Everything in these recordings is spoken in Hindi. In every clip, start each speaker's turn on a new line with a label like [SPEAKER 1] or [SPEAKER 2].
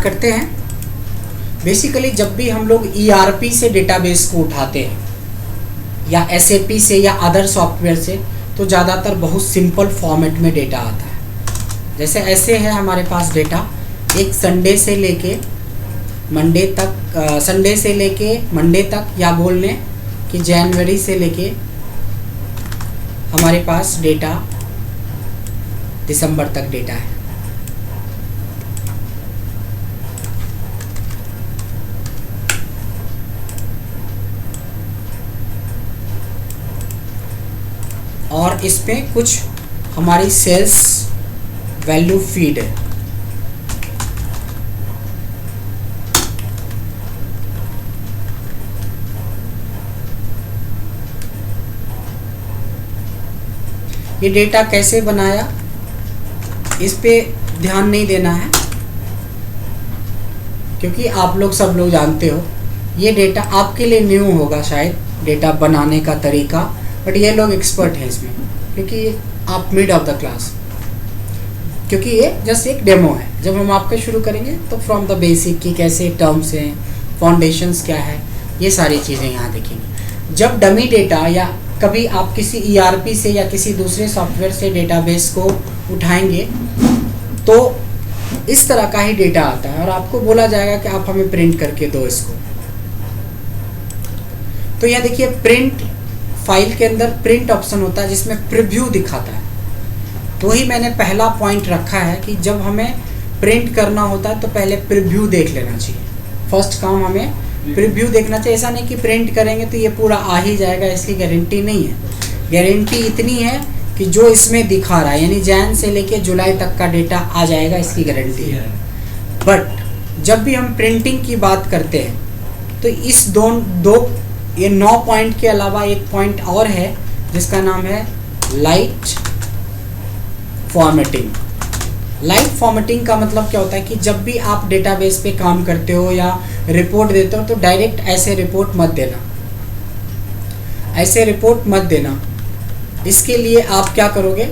[SPEAKER 1] करते हैं। बेसिकली जब भी हम लोग ERP से डेटाबेस को उठाते हैं या SAP से या अदर सॉफ्टवेयर से, तो ज़्यादातर बहुत सिंपल फॉर्मेट में डेटा आता है। जैसे ऐसे है हमारे पास डेटा, एक संडे से लेके मंडे तक या बोल लें कि जनवरी से लेके हमारे पास डेटा दिसंबर तक डेटा है। और इसमें कुछ हमारी सेल्स वैल्यू फीड है। ये डेटा कैसे बनाया इस पे ध्यान नहीं देना है, क्योंकि आप लोग सब लोग जानते हो ये डेटा आपके लिए न्यू होगा शायद डेटा बनाने का तरीका, बट ये लोग एक्सपर्ट हैं इसमें, क्योंकि आप मिड ऑफ द क्लास, क्योंकि ये जस्ट एक डेमो है। जब हम आपके शुरू करेंगे तो फ्रॉम द बेसिक की कैसे टर्म्स हैं, फाउंडेशंस क्या है, ये सारी चीज़ें यहाँ देखेंगे। जब डमी डेटा या कभी आप किसी ERP से या किसी दूसरे सॉफ्टवेयर से डेटाबेस को उठाएंगे तो इस तरह का ही डेटा आता है और आपको बोला जाएगा कि आप हमें प्रिंट करके दो इसको। तो यह देखिए, प्रिंट फाइल के अंदर प्रिंट ऑप्शन होता है जिसमें प्रीव्यू दिखाता है। तो ही मैंने पहला पॉइंट रखा है कि जब हमें प्रिंट करना होता है तो पहले प्रीव्यू देख लेना चाहिए। फर्स्ट काम हमें प्रीव्यू देखना चाहिए। ऐसा नहीं कि प्रिंट करेंगे तो ये पूरा आ ही जाएगा, इसकी गारंटी नहीं है। गारंटी इतनी है कि जो इसमें दिखा रहा है यानी जैन से लेके जुलाई तक का डेटा आ जाएगा, इसकी गारंटी है। बट जब भी हम प्रिंटिंग की बात करते हैं तो इस ये 9 पॉइंट के अलावा एक पॉइंट और है जिसका नाम है लाइट फॉर्मेटिंग। लाइट फॉर्मेटिंग का मतलब क्या होता है कि जब भी आप डेटाबेस पे काम करते हो या रिपोर्ट देते हो तो डायरेक्ट ऐसे रिपोर्ट मत देना। इसके लिए आप क्या करोगे,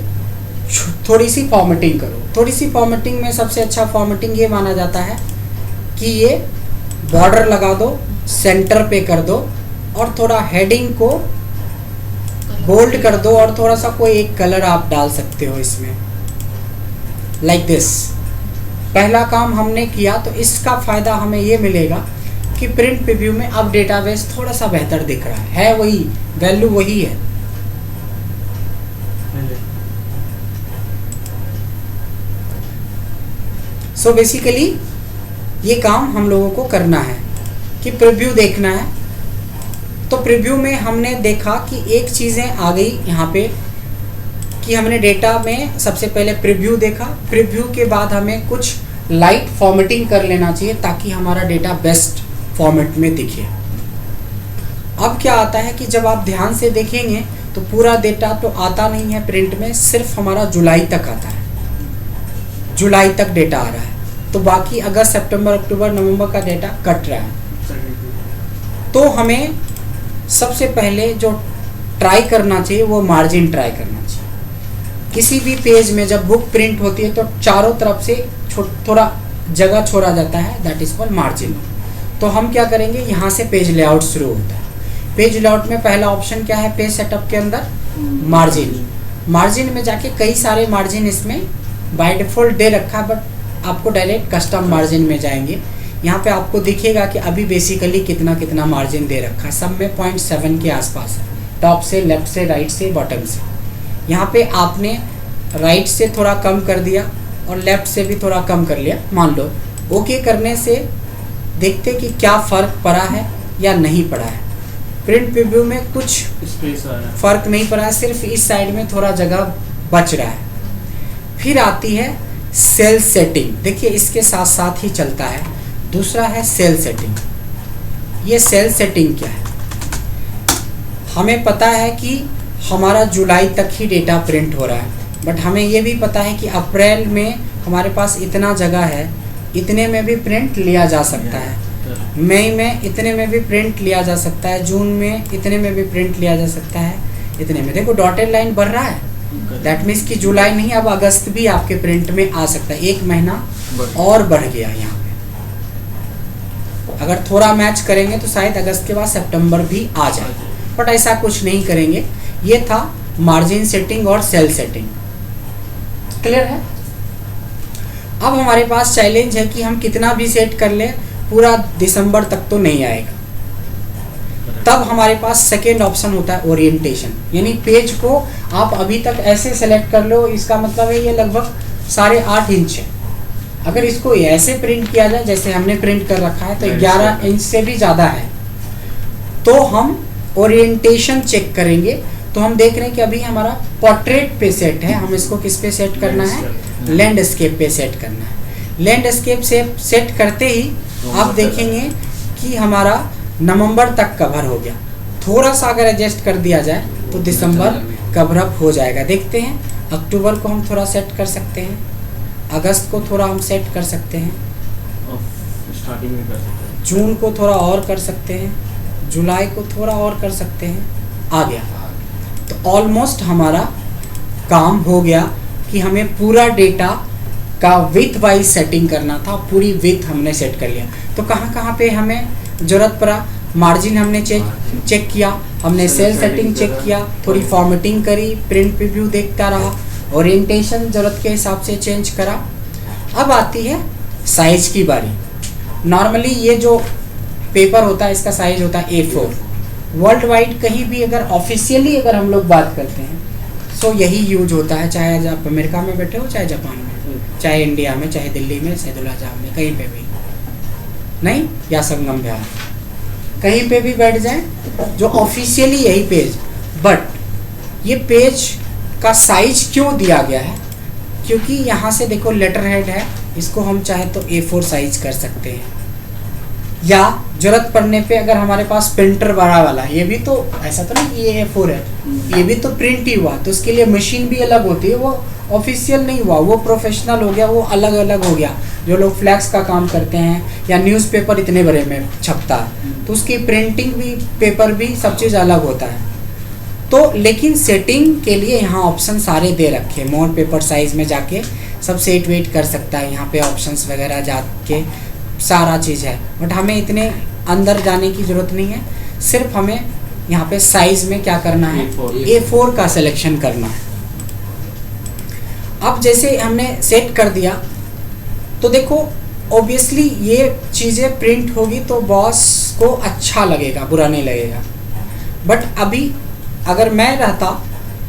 [SPEAKER 1] थोड़ी सी फॉर्मेटिंग करो। थोड़ी सी फॉर्मेटिंग में सबसे अच्छा फॉर्मेटिंग ये माना जाता है कि ये बॉर्डर लगा दो, सेंटर पे कर दो और थोड़ा हेडिंग को बोल्ड कर दो और थोड़ा सा कोई एक कलर आप डाल सकते हो इसमें, लाइक दिस। पहला काम हमने किया तो इसका फ़ायदा हमें ये मिलेगा कि प्रिंट प्रीव्यू में अब डेटाबेस थोड़ा सा बेहतर दिख रहा है, वही वैल्यू वही है। सो बेसिकली ये काम हम लोगों को करना है कि प्रीव्यू देखना है। तो प्रीव्यू में हमने देखा कि एक चीज़ें आ गई यहाँ पे कि हमने डेटा में सबसे पहले प्रीव्यू देखा। प्रीव्यू के बाद हमें कुछ लाइट फॉर्मेटिंग कर लेना चाहिए ताकि हमारा डेटा बेस्ट फॉर्मेट में दिखे। अब क्या आता है कि जब आप ध्यान से देखेंगे तो पूरा डेटा तो आता नहीं है प्रिंट में, सिर्फ हमारा जुलाई तक आता है, जुलाई तक डेटा आ रहा है। तो बाकी अगस्त, सितंबर, अक्टूबर, नवंबर का डेटा कट रहा है। तो हमें सबसे पहले जो ट्राई करना चाहिए वो मार्जिन ट्राई करना चाहिए। किसी भी पेज में जब बुक प्रिंट होती है तो चारों तरफ से थोड़ा जगह छोड़ा जाता है, दैट इज कॉल्ड मार्जिन। तो हम क्या करेंगे, यहाँ से पेज लेआउट शुरू होता है। पेज लेआउट में पहला ऑप्शन क्या है, पेज सेटअप के अंदर मार्जिन। मार्जिन में जाके कई सारे मार्जिन इसमें बाय डिफ़ॉल्ट दे रखा है, बट आपको डायरेक्ट कस्टम मार्जिन में जाएंगे। यहाँ पे आपको दिखेगा कि अभी बेसिकली कितना मार्जिन दे रखा है। सब में 0.7 के आसपास है, टॉप से, लेफ्ट से, राइट से, बॉटम से। यहाँ पे आपने राइट से थोड़ा कम कर दिया और लेफ्ट से भी थोड़ा कम कर लिया, मान लो। ओके करने से देखते कि क्या फ़र्क पड़ा है या नहीं पड़ा है। प्रिंट प्रीव्यू में कुछ फ़र्क नहीं पड़ा है, सिर्फ इस साइड में थोड़ा जगह बच रहा है। फिर आती है सेल सेटिंग। देखिए इसके साथ साथ ही चलता है, दूसरा है सेल सेटिंग। ये सेल सेटिंग क्या है, हमें पता है कि हमारा जुलाई तक ही डेटा प्रिंट हो रहा है, बट हमें ये भी पता है कि अप्रैल में हमारे पास इतना जगह है, इतने में भी प्रिंट लिया जा सकता है। मई में इतने में भी प्रिंट लिया जा सकता है, जून में इतने में भी प्रिंट लिया जा सकता है, इतने में। देखो डॉटेड लाइन बढ़ रहा है, दैट मीन्स कि जुलाई नहीं अब अगस्त भी आपके प्रिंट में आ सकता है। एक महीना और बढ़ गया यहाँ पे। अगर थोड़ा मैच करेंगे तो शायद अगस्त के बाद सितंबर भी आ जाए, बट ऐसा कुछ नहीं करेंगे। ये था मार्जिन सेटिंग और सेल सेटिंग। क्लियर है? अब हमारे पास चैलेंज है कि हम कितना भी सेट कर लें पूरा दिसंबर तक तो नहीं आएगा। तब हमारे पास सेकेंड ऑप्शन होता है ओरिएंटेशन, यानी पेज को आप अभी तक ऐसे सेलेक्ट कर लो, इसका मतलब है ये लगभग 8.5 इंच है। अगर इसको ऐसे प्रिंट किया जाए जैसे हमने प्रिंट कर रखा है तो 11 इंच से भी ज़्यादा है। तो हम ओरिएंटेशन चेक करेंगे तो हम देख रहे हैं कि अभी हमारा पोर्ट्रेट पे सेट है। हम इसको किस पे सेट करना है? लैंडस्केप पे सेट करना है। लैंडस्केप से सेट करते ही आप देखेंगे कि हमारा नवंबर तक कवर हो गया। थोड़ा सा अगर एडजस्ट कर दिया जाए तो दिसंबर कवर अप हो जाएगा। देखते हैं, अक्टूबर को हम थोड़ा सेट कर सकते हैं, अगस्त को थोड़ा हम सेट कर सकते हैं,
[SPEAKER 2] स्टार्टिंग में कर सकते हैं,
[SPEAKER 1] जून को थोड़ा और कर सकते हैं, जुलाई को थोड़ा और कर सकते हैं। आ गया। तो ऑलमोस्ट हमारा काम हो गया कि हमें पूरा डेटा का विथ वाइज सेटिंग करना था। पूरी विथ हमने सेट कर लिया। तो कहाँ कहाँ पे हमें ज़रूरत पड़ा? मार्जिन हमने चेक किया, हमने सेल सेटिंग चेक किया, थोड़ी फॉर्मेटिंग करी, प्रिंट प्रीव्यू देखता रहा, ओरिएंटेशन ज़रूरत के हिसाब से चेंज करा। अब आती है साइज़ की बारी। नॉर्मली ये जो पेपर होता है इसका साइज़ होता है A4। वर्ल्ड वाइड कहीं भी अगर ऑफिशियली अगर हम लोग बात करते हैं सो यही यूज होता है, चाहे आप अमेरिका में बैठे हो, चाहे जापान में, चाहे इंडिया में, चाहे दिल्ली में, सैदुल्लाजाम में, कहीं पे भी नहीं, या संगम विहार, कहीं पे भी बैठ जाएं, जो ऑफिशियली यही पेज। बट ये पेज का साइज क्यों दिया गया है? क्योंकि यहाँ से देखो लेटर हेड है, इसको हम चाहे तो A4 साइज कर सकते हैं, या जरूरत पड़ने पे अगर हमारे पास प्रिंटर बड़ा वाला, ये भी तो ऐसा तो नहीं कि ये A4 है, ये भी तो प्रिंट ही हुआ, तो उसके लिए मशीन भी अलग होती है। वो ऑफिशियल नहीं हुआ, वो प्रोफेशनल हो गया, वो अलग अलग हो गया। जो लोग फ्लैक्स का काम करते हैं या न्यूज़पेपर इतने बड़े में छपता है तो उसकी प्रिंटिंग भी, पेपर भी, सब चीज़ अलग होता है। तो लेकिन सेटिंग के लिए यहाँ ऑप्शन सारे दे रखे। मोर पेपर साइज में जाके सब सेट वेट कर सकता है, यहाँ पे ऑप्शंस वगैरह जाके सारा चीज़ है। बट हमें इतने अंदर जाने की ज़रूरत नहीं है, सिर्फ हमें यहाँ पे साइज़ में क्या करना है? A4 का सिलेक्शन करना है। अब जैसे हमने सेट कर दिया तो देखो ऑब्वियसली ये चीज़ें प्रिंट होगी तो बॉस को अच्छा लगेगा, बुरा नहीं लगेगा। बट अभी अगर मैं रहता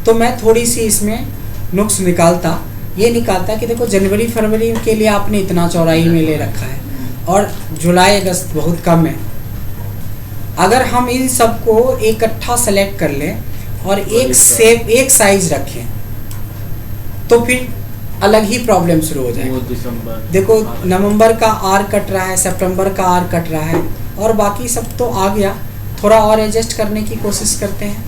[SPEAKER 1] तो मैं थोड़ी सी इसमें नुक्स निकालता। ये निकालता कि देखो जनवरी फरवरी के लिए आपने इतना चौड़ाई में ले रखा है और जुलाई अगस्त बहुत कम है। अगर हम इन सबको इकट्ठा सेलेक्ट कर लें और एक साइज रखें तो फिर अलग ही प्रॉब्लम शुरू हो जाएगा। देखो नवंबर का आर कट रहा है, सितंबर का आर कट रहा है, और बाकी सब तो आ गया। थोड़ा और एडजस्ट करने की कोशिश करते हैं।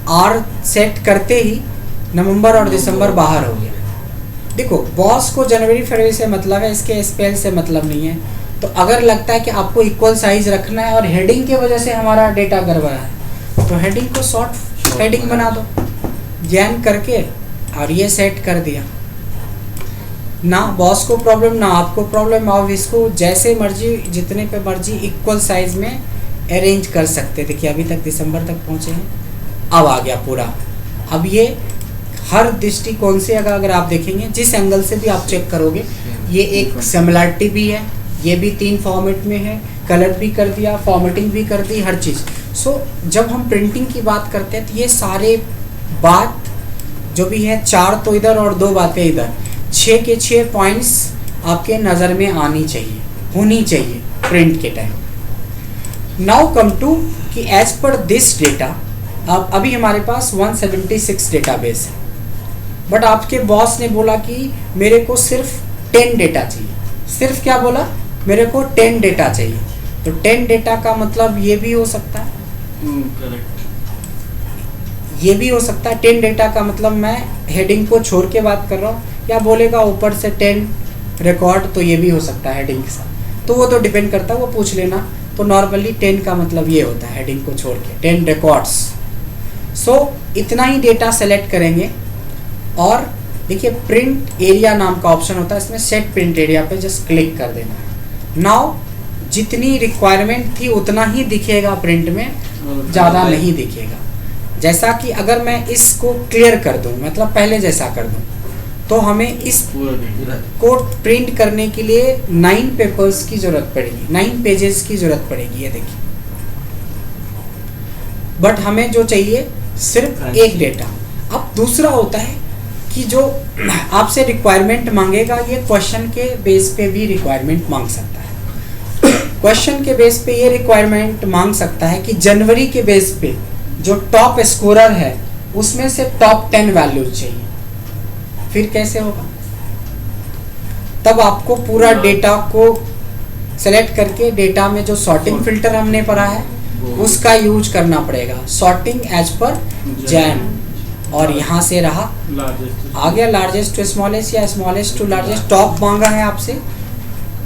[SPEAKER 1] आर सेट करते ही नवंबर और दिसंबर बाहर हो गया। देखो बॉस को जनवरी फरवरी से मतलब है, इसके स्पेल से मतलब नहीं है। तो अगर लगता है कि आपको इक्वल साइज रखना है और हेडिंग की वजह से हमारा डेटा गड़बड़ा है तो हेडिंग को शॉर्ट हेडिंग बना दो, जैन करके, और ये सेट कर दिया। ना बॉस को प्रॉब्लम ना आपको प्रॉब्लम। आप इसको जैसे मर्जी जितने पे मर्जी इक्वल साइज में अरेंज कर सकते। देखिए अभी तक दिसंबर तक पहुँचे हैं, अब आ गया पूरा। अब ये हर दृष्टिकोण से अगर आप देखेंगे, जिस एंगल से भी आप चेक करोगे, ये एक सिमिलरिटी भी है। ये भी 3 फॉर्मेट में है, कलर भी कर दिया, फॉर्मेटिंग भी कर दी, हर चीज़। सो जब हम प्रिंटिंग की बात करते हैं तो ये सारे बात जो भी है, 4 तो इधर और 2 बातें इधर, 6 के 6 पॉइंट्स आपके नज़र में आनी चाहिए, होनी चाहिए प्रिंट के टाइम। नाउ कम टू कि एज पर दिस डेटा, अब अभी हमारे पास 176 डेटाबेस है, बट आपके बॉस ने बोला कि मेरे को सिर्फ 10 डेटा चाहिए। सिर्फ क्या बोला? मेरे को 10 डेटा चाहिए। तो 10 डेटा का मतलब ये भी हो सकता है, ये भी हो सकता है 10 डेटा का मतलब मैं हेडिंग को छोड़ के बात कर रहा हूँ, या बोलेगा ऊपर से 10 रिकॉर्ड, तो ये भी हो सकता है हेडिंग के साथ। तो वो तो डिपेंड करता है, वो पूछ लेना। तो नॉर्मली 10 का मतलब ये होता है हेडिंग को छोड़ के 10 रिकॉर्ड्स। सो इतना ही डेटा सेलेक्ट करेंगे और देखिए प्रिंट एरिया नाम का ऑप्शन होता है, इसमें सेट प्रिंट एरिया पे जस्ट क्लिक कर देना है। नाउ जितनी रिक्वायरमेंट थी उतना ही दिखेगा प्रिंट में, ज़्यादा नहीं दिखेगा। जैसा कि अगर मैं इसको क्लियर कर दूं, मतलब पहले जैसा कर दूं, तो हमें इस को प्रिंट करने के लिए 9 पेपर्स की ज़रूरत पड़ेगी, 9 पेजेस की ज़रूरत पड़ेगी, ये देखिए। बट हमें जो चाहिए सिर्फ एक डेटा। अब दूसरा होता है कि जो आपसे रिक्वायरमेंट मांगेगा, ये क्वेश्चन के बेस पे भी रिक्वायरमेंट मांग सकता है। क्वेश्चन के बेस पे ये रिक्वायरमेंट मांग सकता है कि जनवरी के बेस पे जो टॉप स्कोरर है उसमें से टॉप 10 वैल्यूज चाहिए। फिर कैसे होगा? तब आपको पूरा डेटा को सेलेक्ट करके डेटा में जो सॉर्टिंग फिल्टर हमने पढ़ा है उसका यूज करना पड़ेगा, सॉर्टिंग एज पर जैन। और यहाँ से रहा आ गया लार्जेस्ट टू स्मॉलेस्ट या स्मॉलेस्ट टू लार्जेस्ट। टॉप मांगा है आपसे,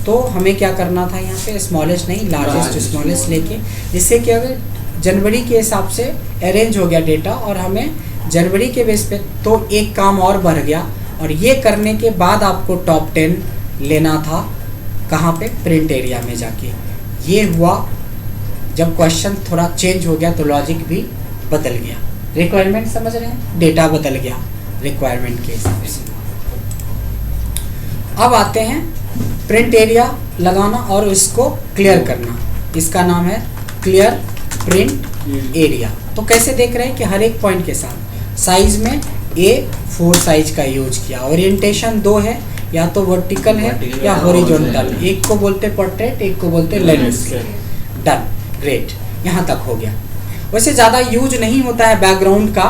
[SPEAKER 1] तो हमें क्या करना था यहाँ पे स्मॉलेस्ट नहीं लार्जेस्ट टू स्मॉलेस्ट लेके, जिससे कि अगर जनवरी के हिसाब से अरेंज हो गया डेटा और हमें जनवरी के बेस पे, तो एक काम और बढ़ गया। और ये करने के बाद आपको टॉप 10 लेना था, कहाँ पे? प्रिंट एरिया में जाके। ये हुआ जब क्वेश्चन थोड़ा चेंज हो गया तो लॉजिक भी बदल गया, रिक्वायरमेंट समझ रहे हैं, डेटा बदल गया रिक्वायरमेंट के हिसाब से। अब आते हैं प्रिंट एरिया लगाना और इसको क्लियर करना, इसका नाम है क्लियर प्रिंट एरिया। तो कैसे देख रहे हैं कि हर एक पॉइंट के साथ साइज में A4 साइज का यूज किया। ओरिएंटेशन 2 है, या तो वर्टिकल है या हॉरिजॉन्टल। एक को बोलते पोर्ट्रेट, एक को बोलते लैंडस्केप। डन, ग्रेट, यहाँ तक हो गया। वैसे ज़्यादा यूज नहीं होता है बैकग्राउंड का,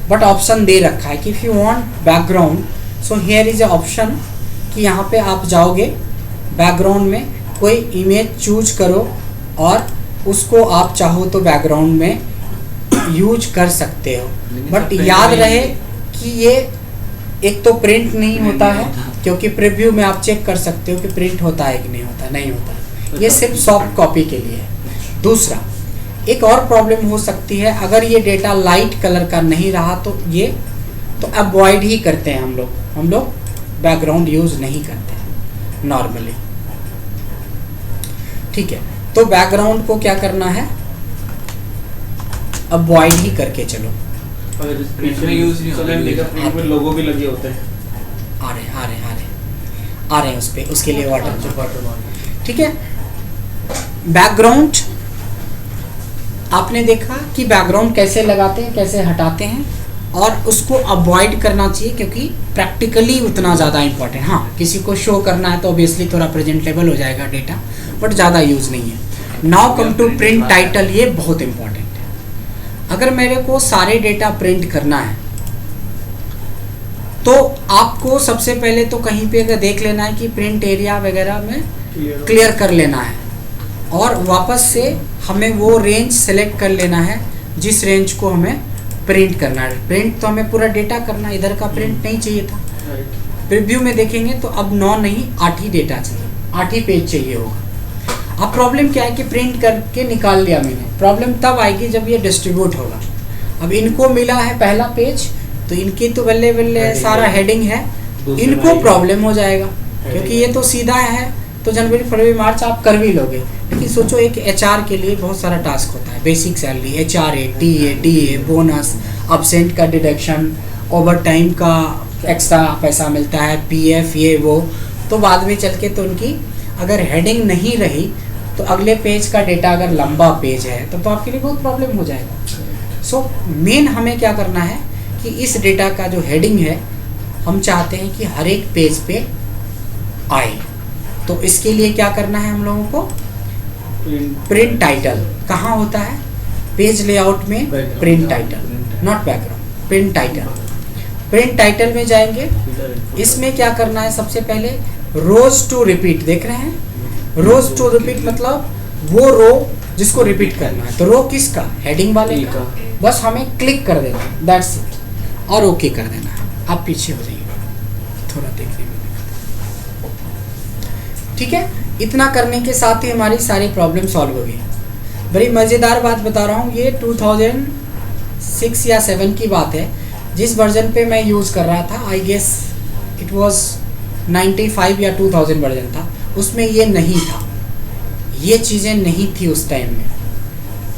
[SPEAKER 1] बट ऑप्शन दे रखा है कि if you want background, so here is A option कि यहाँ पे आप जाओगे बैकग्राउंड में कोई इमेज चूज करो और उसको आप चाहो तो बैकग्राउंड में यूज कर सकते हो। बट याद रहे कि ये एक तो प्रिंट नहीं होता है, क्योंकि प्रीव्यू में आप चेक कर सकते हो कि प्रिंट होता है कि नहीं होता, नहीं होता। ये सिर्फ सॉफ्ट कॉपी के लिए है। दूसरा, एक और प्रॉब्लम हो सकती है, अगर ये डेटा लाइट कलर का नहीं रहा तो ये तो अवॉइड ही करते हैं हम लोग बैकग्राउंड यूज नहीं करते हैं नॉर्मली। ठीक है, तो बैकग्राउंड को क्या करना है? अवॉइड ही करके चलो।
[SPEAKER 2] लोगो भी लगे होते हैं,
[SPEAKER 1] आ रहे हैं उस पे, उसके लिए वाटर। ठीक है, बैकग्राउंड आपने देखा कि बैकग्राउंड कैसे लगाते हैं, कैसे हटाते हैं, और उसको अवॉइड करना चाहिए क्योंकि प्रैक्टिकली उतना ज़्यादा इंपॉर्टेंट। हाँ, किसी को शो करना है तो ऑब्वियसली थोड़ा प्रेजेंटेबल हो जाएगा डेटा, बट ज़्यादा यूज़ नहीं है। Now come to print title, ये बहुत इंपॉर्टेंट है। अगर मेरे को सारे डेटा प्रिंट करना है तो आपको सबसे पहले तो कहीं पे अगर देख लेना है कि प्रिंट एरिया वगैरह में क्लियर कर लेना है, और वापस से हमें वो रेंज सेलेक्ट कर लेना है जिस रेंज को हमें प्रिंट करना है। प्रिंट तो हमें पूरा डेटा करना है, इधर का प्रिंट नहीं चाहिए था। प्रीव्यू में देखेंगे तो अब 9 नहीं 8 ही डेटा चाहिए, 8 ही पेज चाहिए होगा। अब प्रॉब्लम क्या है कि प्रिंट करके निकाल लिया मैंने, प्रॉब्लम तब आएगी जब ये डिस्ट्रीब्यूट होगा। अब इनको मिला है पहला पेज, तो इनकी तो बल्ले बल्ले सारा हेडिंग है, इनको प्रॉब्लम हो जाएगा क्योंकि ये तो सीधा है, तो जनवरी फरवरी मार्च आप कर भी लोगे। लेकिन सोचो एक HR के लिए बहुत सारा टास्क होता है, basic salary, HRA, TA, DA, bonus, absent का डिडक्शन, ओवर टाइम का एक्स्ट्रा पैसा मिलता है, PF, ये वो। तो बाद में चल के तो उनकी अगर हेडिंग नहीं रही तो अगले पेज का डेटा अगर लंबा पेज है तो आपके लिए बहुत प्रॉब्लम हो जाएगा। सो मेन हमें क्या करना है कि इस डेटा का जो हेडिंग है हम चाहते हैं कि हर एक पेज पे आए। तो इसके लिए क्या करना है हम लोगों को? प्रिंट टाइटल कहाँ होता है? पेज लेआउट में print title, not background, print title. Print title में जाएंगे, इसमें क्या करना है? सबसे पहले रोज टू रिपीट, देख रहे हैं? रोज टू रिपीट मतलब वो रो जिसको रिपीट करना है। तो रो किसका? हेडिंग वाले का। बस हमें क्लिक कर देना, दैट्स इट, और ओके कर देना है। आप पीछे हो जाइए, थोड़ा देखने में। ठीक है, इतना करने के साथ ही हमारी सारी प्रॉब्लम सॉल्व हो गई। बड़ी मज़ेदार बात बता रहा हूँ, ये 2006 या 7 की बात है। जिस वर्जन पे मैं यूज़ कर रहा था, आई गेस इट वाज 95 या 2000 वर्जन था, उसमें ये नहीं था, ये चीज़ें नहीं थी उस टाइम में,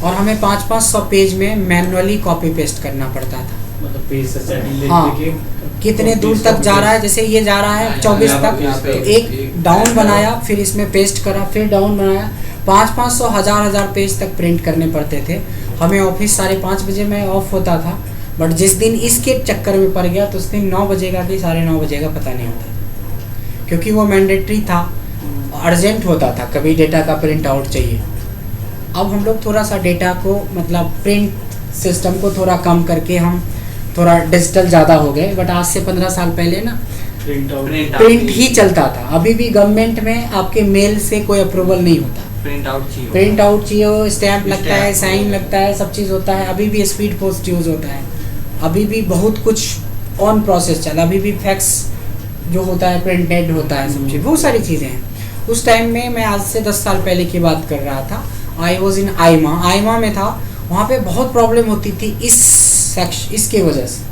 [SPEAKER 1] और हमें 500-500 पेज में मैनुअली कॉपी पेस्ट करना पड़ता था।
[SPEAKER 2] मतलब पेज से सेटिंग ले
[SPEAKER 1] हाँ,
[SPEAKER 2] के
[SPEAKER 1] कितने दूर तक जा रहा है, जैसे ये जा रहा है 24 तक, तो एक डाउन बनाया, फिर इसमें पेस्ट करा, फिर डाउन बनाया, 500-500 हज़ार पेज तक प्रिंट करने पड़ते थे हमें। ऑफिस 5:30 बजे में ऑफ होता था, बट जिस दिन इसके चक्कर में पड़ गया तो उस दिन 9 बजे का कि 9:30 बजे का पता नहीं होता, क्योंकि वो मैंडेटरी था, अर्जेंट होता था, कभी डेटा का प्रिंट आउट चाहिए। अब हम लोग थोड़ा सा डेटा को, मतलब प्रिंट सिस्टम को थोड़ा कम करके हम थोड़ा डिजिटल ज़्यादा हो गए, बट आज से 15 साल पहले ना प्रिंट ही चलता था। अभी भी गवर्नमेंट में आपके मेल से कोई अप्रूवल नहीं होता, प्रिंट आउट चाहिए, स्टैंप लगता है, साइन लगता है, सब चीज़ होता है। अभी भी स्पीड पोस्ट यूज़ होता है, अभी भी बहुत कुछ ऑन प्रोसेस चला, अभी भी फैक्स जो होता है प्रिंटेड होता है, सब चीज़, बहुत सारी चीज़ें हैं। उस टाइम में मैं आज से 10 साल पहले की बात कर रहा था, आई वॉज इन आईमा में था, वहाँ पे बहुत प्रॉब्लम होती थी इसके वजह से,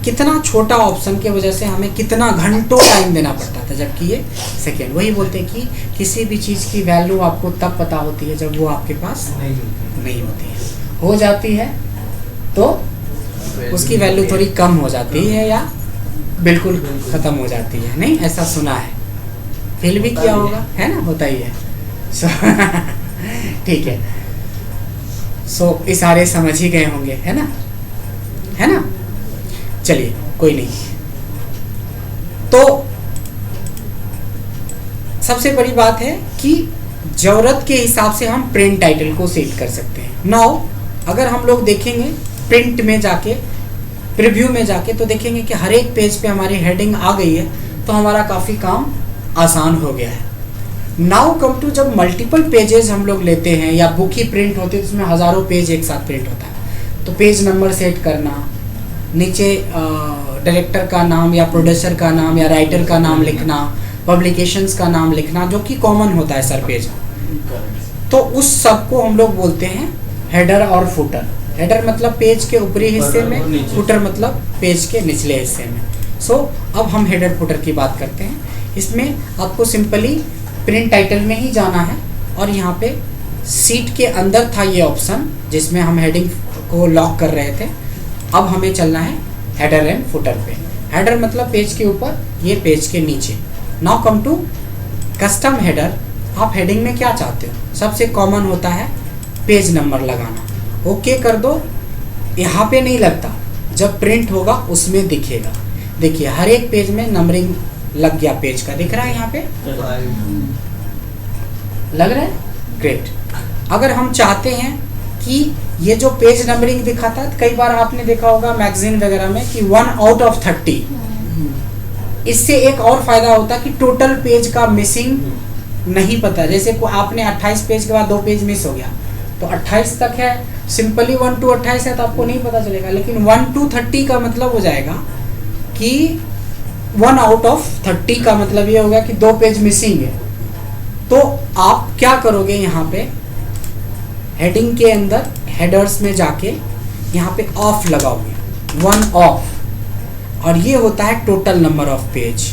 [SPEAKER 1] कितना छोटा ऑप्शन के वजह से हमें कितना घंटों टाइम देना पड़ता था, जबकि ये सेकेंड। वही बोलते हैं कि किसी भी चीज़ की वैल्यू आपको तब पता होती है जब वो आपके पास नहीं होती है, हो जाती है तो उसकी वैल्यू थोड़ी कम हो जाती है या बिल्कुल ख़त्म हो जाती है। नहीं, ऐसा सुना है, फील भी किया होगा, है ना, होता ही है। ठीक है, सो इशारे समझ ही गए होंगे, है ना, है ना। चलिए, कोई नहीं। तो सबसे बड़ी बात है कि ज़रूरत के हिसाब से हम प्रिंट टाइटल को सेट कर सकते हैं। नाउ अगर हम लोग देखेंगे प्रिंट में जाके, प्रीव्यू में जाके, तो देखेंगे कि हर एक पेज पे हमारी हेडिंग आ गई है, तो हमारा काफ़ी काम आसान हो गया है। नाउ कम टू, जब मल्टीपल पेजेस हम लोग लेते हैं या बुक ही प्रिंट होती है, तो उसमें हज़ारों पेज एक साथ प्रिंट होता है, तो पेज नंबर सेट करना, नीचे डायरेक्टर का नाम या प्रोड्यूसर का नाम या राइटर का नाम लिखना, पब्लिकेशंस का नाम लिखना, जो कि कॉमन होता है सर पेज, तो उस सब को हम लोग बोलते हैं हेडर और फुटर। हेडर मतलब पेज के ऊपरी हिस्से में, फुटर मतलब पेज के निचले हिस्से में। सो अब हम हेडर फुटर की बात करते हैं। इसमें आपको सिंपली प्रिंट टाइटल में ही जाना है, और यहाँ पे सीट के अंदर था ये ऑप्शन जिसमें हम हेडिंग को लॉक कर रहे थे। अब हमें चलना है हेडर एंड फुटर पे। हेडर मतलब पेज के ऊपर, ये पेज के नीचे। Now come to custom header. आप हेडिंग में क्या चाहते हो? सबसे कॉमन होता है पेज नंबर लगाना। ओके कर दो, यहाँ पे नहीं लगता, जब प्रिंट होगा उसमें दिखेगा। देखिए हर एक पेज में नंबरिंग लग गया, पेज का दिख रहा है, यहाँ पे लग रहा है, ग्रेट। अगर हम चाहते हैं कि ये जो पेज नंबरिंग दिखाता है, कई बार आपने देखा होगा मैगजीन वगैरह में कि 1 out of 30, इससे एक और फायदा होता है कि टोटल पेज का मिसिंग नहीं पता। जैसे आपने 28 पेज के बाद 2 पेज मिस हो गया, तो 28 तक है, सिंपली 1 to 28 है, तो आपको नहीं पता चलेगा। लेकिन 1 to 30 का मतलब हो जाएगा कि 1 out of 30 का मतलब ये होगा कि 2 पेज मिसिंग है। तो आप क्या करोगे, यहाँ पे हेडिंग के अंदर हेडर्स में जाके यहाँ पे ऑफ लगाओगे, 1 ऑफ, और ये होता है टोटल नंबर ऑफ पेज।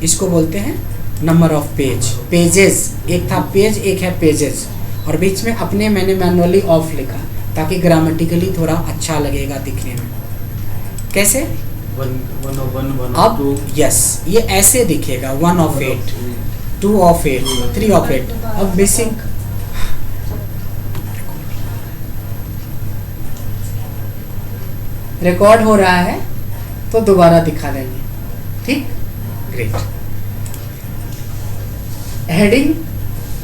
[SPEAKER 1] इसको बोलते हैं नंबर ऑफ पेज, पेजेस। एक था पेज, एक है पेजेस, और बीच में अपने मैंने मैनुअली ऑफ लिखा ताकि ग्रामेटिकली थोड़ा अच्छा लगेगा दिखने में। कैसे?
[SPEAKER 2] 1
[SPEAKER 1] अब यस, ये ऐसे दिखेगा, 1 of 8, 2 of 8, 3 of 8। अब मिसिंग रिकॉर्ड हो रहा है तो दोबारा दिखा देंगे, ठीक, ग्रेट। हेडिंग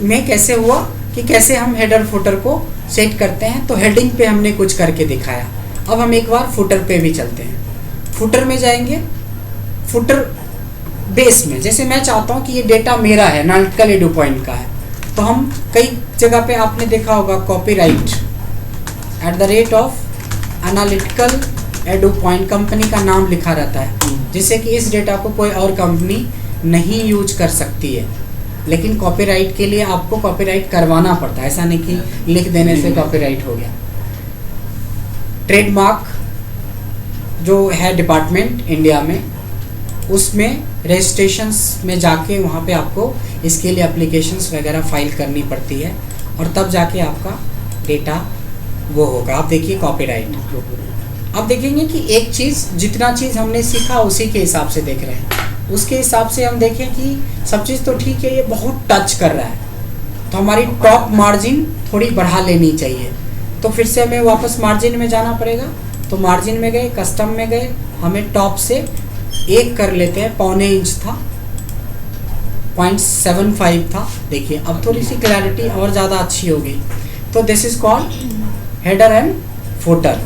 [SPEAKER 1] में कैसे हुआ कि कैसे हम हेडर फुटर को सेट करते हैं, तो हेडिंग पे हमने कुछ करके दिखाया। अब हम एक बार फुटर पे भी चलते हैं। फुटर में जाएंगे, फुटर बेस में, जैसे मैं चाहता हूँ कि ये डेटा मेरा है, एनालिटिकल एडू पॉइंट का है, तो हम कई जगह पे आपने देखा होगा copyright @analytical edu point company का नाम लिखा रहता है, जिससे कि इस डेटा को कोई और कंपनी नहीं यूज कर सकती है। लेकिन कॉपीराइट के लिए आपको कॉपीराइट करवाना पड़ता है, ऐसा नहीं कि लिख देने से कॉपीराइट हो गया। ट्रेडमार्क जो है डिपार्टमेंट इंडिया में, उसमें रजिस्ट्रेशंस में जाके वहाँ पे आपको इसके लिए एप्लीकेशंस वगैरह फाइल करनी पड़ती है और तब जाके आपका डेटा वो होगा। आप देखिए कॉपीराइट, अब देखेंगे कि एक चीज़, जितना चीज़ हमने सीखा उसी के हिसाब से देख रहे हैं। उसके हिसाब से हम देखें कि सब चीज़ तो ठीक है, ये बहुत टच कर रहा है तो हमारी टॉप मार्जिन थोड़ी बढ़ा लेनी चाहिए। तो फिर से हमें वापस मार्जिन में जाना पड़ेगा। तो मार्जिन में गए, कस्टम में गए, हमें टॉप से 1 कर लेते हैं, 0.25 इंच था, 0.75 था। देखिए अब थोड़ी सी क्लैरिटी और ज़्यादा अच्छी हो गई। तो this is called header and footer.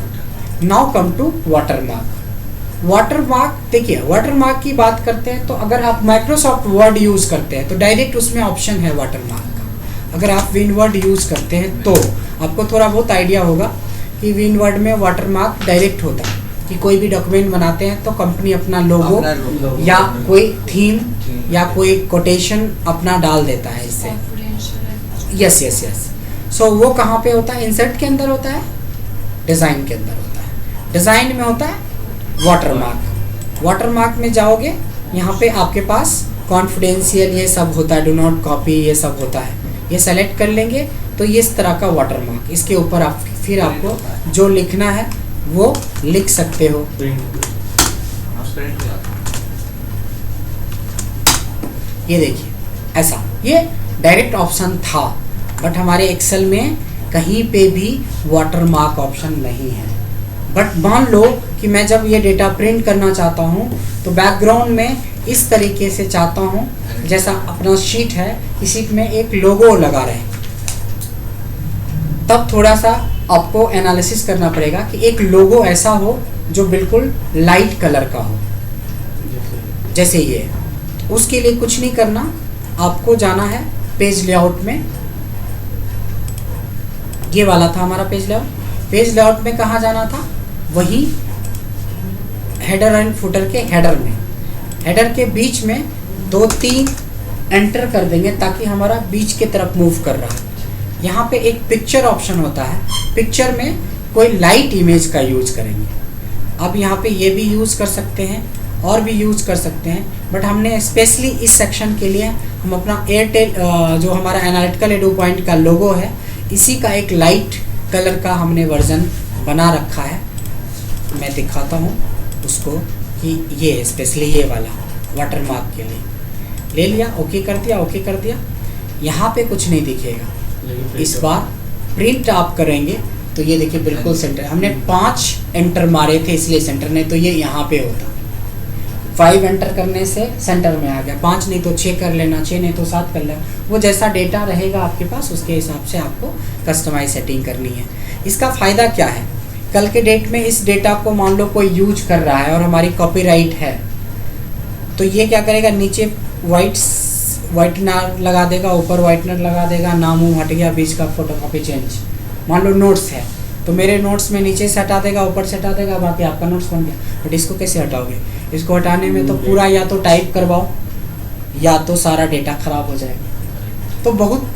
[SPEAKER 1] Now come to watermark. Watermark, देखिए वाटरमार्क की बात करते हैं तो अगर आप माइक्रोसॉफ्ट वर्ड यूज़ करते हैं तो डायरेक्ट उसमें ऑप्शन है वाटरमार्क का। अगर आप विनवर्ड यूज़ करते हैं तो आपको थोड़ा बहुत आइडिया होगा कि विनवर्ड में वाटरमार्क डायरेक्ट होता है कि कोई भी डॉक्यूमेंट बनाते हैं तो कंपनी अपना लोगो या कोई थीम या कोई कोटेशन अपना डाल देता है इससे। Yes yes yes. सो वो कहाँ पे होता है? इंसर्ट के अंदर होता है, डिज़ाइन के अंदर होता है। डिज़ाइन में होता है वाटरमार्क। वाटरमार्क में जाओगे, यहाँ पे आपके पास कॉन्फिडेंशियल ये सब होता है, डू नॉट कॉपी ये सब होता है। ये सेलेक्ट कर लेंगे तो ये इस तरह का वाटरमार्क, इसके ऊपर आप फिर आपको जो लिखना है वो लिख सकते हो। ये देखिए ऐसा, ये डायरेक्ट ऑप्शन था बट हमारे एक्सेल में कहीं पे भी वाटरमार्क ऑप्शन नहीं है। बट मान लो कि मैं जब ये डेटा प्रिंट करना चाहता हूँ तो बैकग्राउंड में इस तरीके से चाहता हूँ, जैसा अपना शीट है, इसी में एक लोगो लगा रहे हैं, तब थोड़ा सा आपको एनालिसिस करना पड़ेगा कि एक लोगो ऐसा हो जो बिल्कुल लाइट कलर का हो, जैसे ये। उसके लिए कुछ नहीं करना, आपको जाना है पेज लेआउट में। ये वाला था हमारा पेज लेआउट। पेज लेआउट में कहाँ जाना था? वही हेडर एंड फुटर के हेडर में। हेडर के बीच में 2-3 एंटर कर देंगे ताकि हमारा बीच की तरफ मूव कर रहा है। यहाँ पे एक पिक्चर ऑप्शन होता है, पिक्चर में कोई लाइट इमेज का यूज करेंगे। अब यहाँ पे ये भी यूज़ कर सकते हैं और भी यूज़ कर सकते हैं, बट हमने स्पेशली इस सेक्शन के लिए हम अपना एयरटेल जो हमारा एनालिटिकल एडू पॉइंट का लोगो है, इसी का एक लाइट कलर का हमने वर्जन बना रखा है। मैं दिखाता हूँ उसको कि ये स्पेशली ये वाला वाटरमार्क के लिए ले लिया, ओके कर दिया, ओके कर दिया। यहाँ पे कुछ नहीं दिखेगा। इस बार प्रिंट आप करेंगे तो ये देखिए बिल्कुल सेंटर। हमने 5 एंटर मारे थे इसलिए सेंटर नहीं तो ये यहाँ पे होता। 5 एंटर करने से सेंटर में आ गया, 5 नहीं तो 6 कर लेना, 6 नहीं तो 7 कर लेना। वो जैसा डेटा रहेगा आपके पास उसके हिसाब से आपको कस्टमाइज सेटिंग करनी है। इसका फ़ायदा क्या है? कल के डेट में इस डेटा को मान लो कोई यूज कर रहा है और हमारी कॉपीराइट है तो ये क्या करेगा, नीचे वाइटनर लगा देगा, ऊपर वाइटनर लगा देगा, नाम हट गया, बीच का फोटोकॉपी चेंज। मान लो नोट्स है तो मेरे नोट्स में नीचे से हटा देगा, ऊपर से हटा देगा, बाकी आपका नोट्स बन गया। बट इसको कैसे हटाओगे? इसको हटाने में तो पूरा या तो टाइप करवाओ या तो सारा डेटा ख़राब हो जाएगा। तो बहुत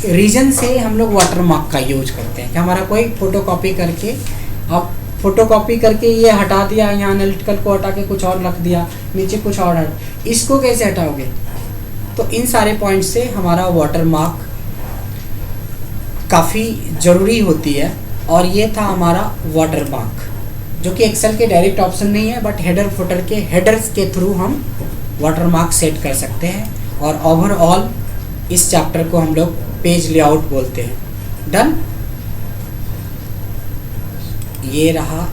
[SPEAKER 1] रीजन से हम लोग वाटरमार्क का यूज करते हैं कि हमारा कोई फोटोकॉपी करके, अब फोटोकॉपी करके ये हटा दिया, यहाँ एनालिटिकल को हटा के कुछ और रख दिया, नीचे कुछ और हट, इसको कैसे हटाओगे? तो इन सारे पॉइंट से हमारा वाटरमार्क काफ़ी ज़रूरी होती है। और ये था हमारा वाटरमार्क जो कि एक्सेल के डायरेक्ट ऑप्शन नहीं है, बट हेडर फुटर के हेडर्स के थ्रू हम वाटरमार्क सेट कर सकते हैं। और ओवरऑल इस चैप्टर को हम लोग पेज लेआउट बोलते हैं। डन। ये रहा